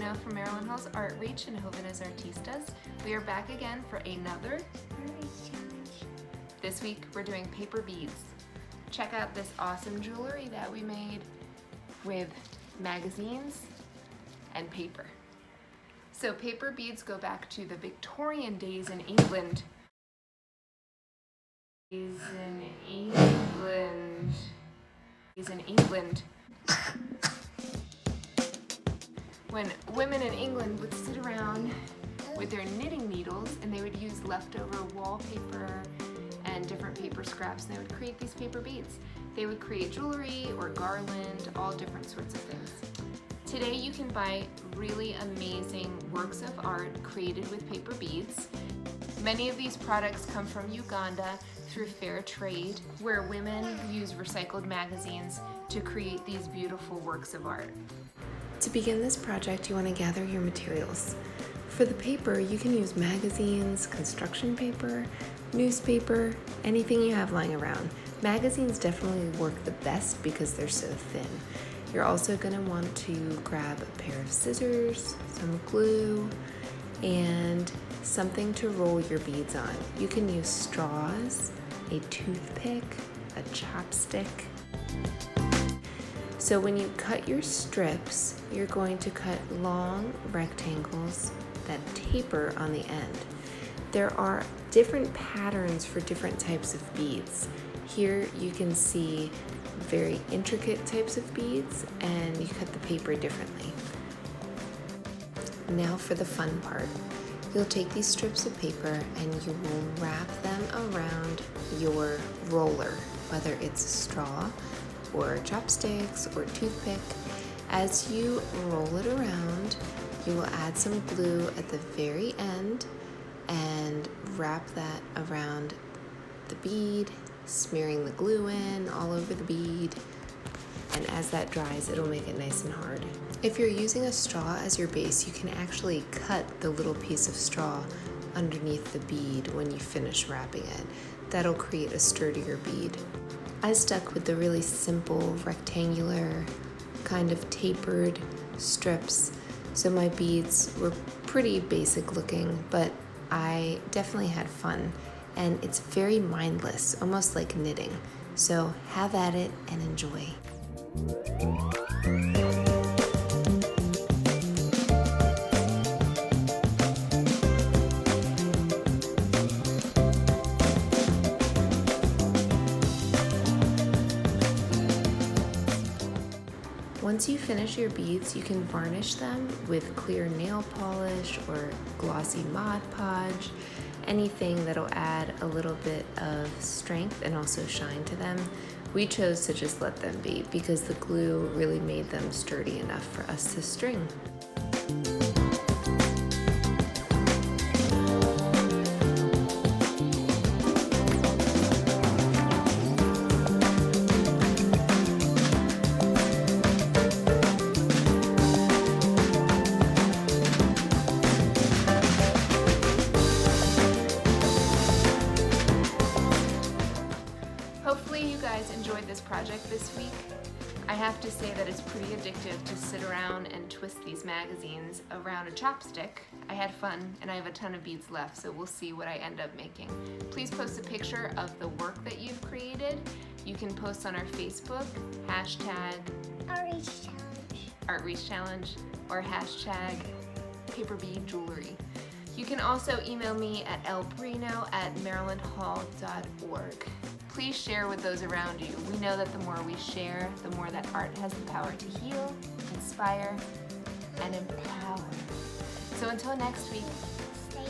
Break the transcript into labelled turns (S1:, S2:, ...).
S1: Brino from Maryland Hall's ArtReach and Jóvenes Artistas. We are back again for another
S2: ArtReach challenge.
S1: This week we're doing paper beads. Check out this awesome jewelry that we made with magazines and paper. So paper beads go back to the Victorian days in England. When women in England would sit around with their knitting needles and they would use leftover wallpaper and different paper scraps, and they would create these paper beads. They would create jewelry or garland, all different sorts of things. Today you can buy really amazing works of art created with paper beads. Many of these products come from Uganda through fair trade, where women use recycled magazines to create these beautiful works of art.
S3: To begin this project, you want to gather your materials. For the paper, you can use magazines, construction paper, newspaper, anything you have lying around. Magazines definitely work the best because they're so thin. You're also going to want to grab a pair of scissors, some glue, and something to roll your beads on. You can use straws, a toothpick, a chopstick. So when you cut your strips, you're going to cut long rectangles that taper on the end. There are different patterns for different types of beads. Here you can see very intricate types of beads, and you cut the paper differently. Now for the fun part. You'll take these strips of paper and you will wrap them around your roller, whether it's a straw or chopsticks or toothpick. As you roll it around, you will add some glue at the very end and wrap that around the bead, smearing the glue in all over the bead. And as that dries, it'll make it nice and hard. If you're using a straw as your base, you can actually cut the little piece of straw underneath the bead when you finish wrapping it. That'll create a sturdier bead. I stuck with the really simple rectangular kind of tapered strips, so my beads were pretty basic looking, but I definitely had fun, and it's very mindless, almost like knitting. So have at it and enjoy. Once you finish your beads, you can varnish them with clear nail polish or glossy Mod Podge, anything that'll add a little bit of strength and also shine to them. We chose to just let them be because the glue really made them sturdy enough for us to string.
S1: Hopefully you guys enjoyed this project this week. I have to say that it's pretty addictive to sit around and twist these magazines around a chopstick. I had fun and I have a ton of beads left, so we'll see what I end up making. Please post a picture of the work that you've created. You can post on our Facebook, hashtag
S2: ArtReach challenge.
S1: or hashtag paperbeadjewelry. You can also email me at lbrino@marylandhall.org. Please share with those around you. We know that the more we share, the more that art has the power to heal, inspire, and empower. So until next week,
S2: Stay